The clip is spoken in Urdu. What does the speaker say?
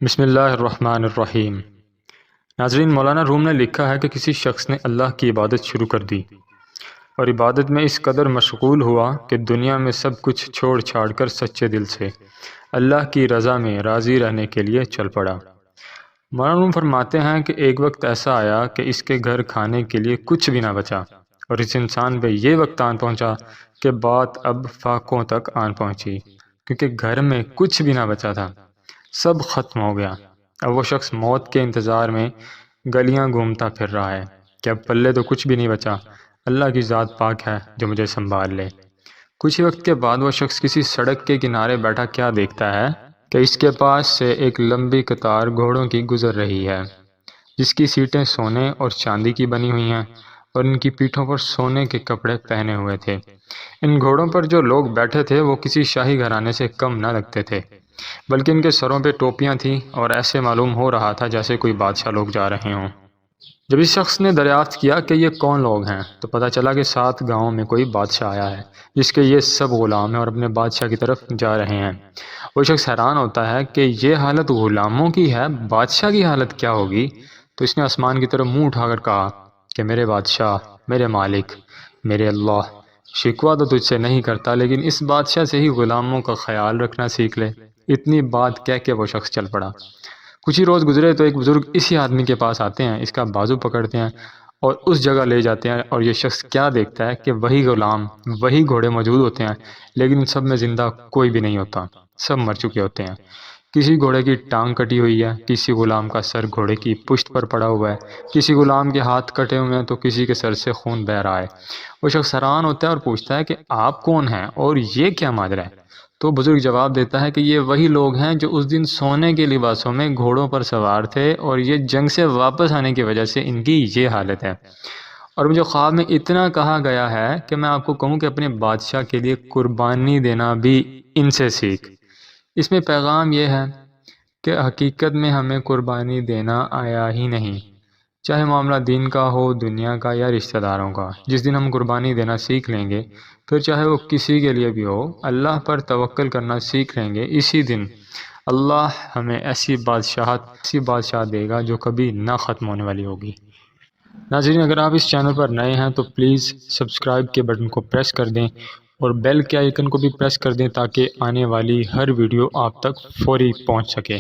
بسم اللہ الرحمن الرحیم۔ ناظرین، مولانا روم نے لکھا ہے کہ کسی شخص نے اللہ کی عبادت شروع کر دی اور عبادت میں اس قدر مشغول ہوا کہ دنیا میں سب کچھ چھوڑ چھاڑ کر سچے دل سے اللہ کی رضا میں راضی رہنے کے لیے چل پڑا۔ مولانا روم فرماتے ہیں کہ ایک وقت ایسا آیا کہ اس کے گھر کھانے کے لیے کچھ بھی نہ بچا، اور اس انسان پہ یہ وقت آن پہنچا کہ بات اب فاقوں تک آن پہنچی، کیونکہ گھر میں کچھ بھی نہ بچا تھا، سب ختم ہو گیا۔ اب وہ شخص موت کے انتظار میں گلیاں گھومتا پھر رہا ہے کہ اب پلے تو کچھ بھی نہیں بچا، اللہ کی ذات پاک ہے جو مجھے سنبھال لے۔ کچھ ہی وقت کے بعد وہ شخص کسی سڑک کے کنارے بیٹھا کیا دیکھتا ہے کہ اس کے پاس سے ایک لمبی قطار گھوڑوں کی گزر رہی ہے، جس کی سیٹیں سونے اور چاندی کی بنی ہوئی ہیں اور ان کی پیٹھوں پر سونے کے کپڑے پہنے ہوئے تھے۔ ان گھوڑوں پر جو لوگ بیٹھے تھے وہ کسی شاہی گھرانے سے کم نہ لگتے تھے، بلکہ ان کے سروں پہ ٹوپیاں تھیں اور ایسے معلوم ہو رہا تھا جیسے کوئی بادشاہ لوگ جا رہے ہوں۔ جب اس شخص نے دریافت کیا کہ یہ کون لوگ ہیں تو پتہ چلا کہ 7 گاؤں میں کوئی بادشاہ آیا ہے جس کے یہ سب غلام ہیں اور اپنے بادشاہ کی طرف جا رہے ہیں۔ وہ شخص حیران ہوتا ہے کہ یہ حالت غلاموں کی ہے، بادشاہ کی حالت کیا ہوگی؟ تو اس نے آسمان کی طرف منہ اٹھا کر کہا کہ میرے بادشاہ، میرے مالک، میرے اللہ، شکوہ تو تجھ سے نہیں کرتا، لیکن اس بادشاہ سے ہی غلاموں کا خیال رکھنا سیکھ لے۔ اتنی بات کہہ کے وہ شخص چل پڑا۔ کچھ ہی روز گزرے تو ایک بزرگ اسی آدمی کے پاس آتے ہیں، اس کا بازو پکڑتے ہیں اور اس جگہ لے جاتے ہیں، اور یہ شخص کیا دیکھتا ہے کہ وہی غلام، وہی گھوڑے موجود ہوتے ہیں، لیکن ان سب میں زندہ کوئی بھی نہیں ہوتا، سب مر چکے ہوتے ہیں۔ کسی گھوڑے کی ٹانگ کٹی ہوئی ہے، کسی غلام کا سر گھوڑے کی پشت پر پڑا ہوا ہے، کسی غلام کے ہاتھ کٹے ہوئے ہیں تو کسی کے سر سے خون بہہ رہا ہے۔ وہ شخص حیران ہوتا ہے اور پوچھتا ہے کہ آپ کون ہیں اور یہ کیا ماجرا ہے؟ تو بزرگ جواب دیتا ہے کہ یہ وہی لوگ ہیں جو اس دن سونے کے لباسوں میں گھوڑوں پر سوار تھے، اور یہ جنگ سے واپس آنے کی وجہ سے ان کی یہ حالت ہے۔ اور مجھے خواب میں اتنا کہا گیا ہے کہ میں آپ کو کہوں کہ اپنے بادشاہ کے لیے قربانی دینا بھی ان سے سیکھ۔ اس میں پیغام یہ ہے کہ حقیقت میں ہمیں قربانی دینا آیا ہی نہیں، چاہے معاملہ دین کا ہو، دنیا کا یا رشتہ داروں کا۔ جس دن ہم قربانی دینا سیکھ لیں گے، پھر چاہے وہ کسی کے لیے بھی ہو، اللہ پر توکل کرنا سیکھ لیں گے، اسی دن اللہ ہمیں ایسی بادشاہت دے گا جو کبھی نہ ختم ہونے والی ہوگی۔ ناظرین، اگر آپ اس چینل پر نئے ہیں تو پلیز سبسکرائب کے بٹن کو پریس کر دیں اور بیل کے آئیکن کو بھی پریس کر دیں تاکہ آنے والی ہر ویڈیو آپ تک فوری پہنچ سکے۔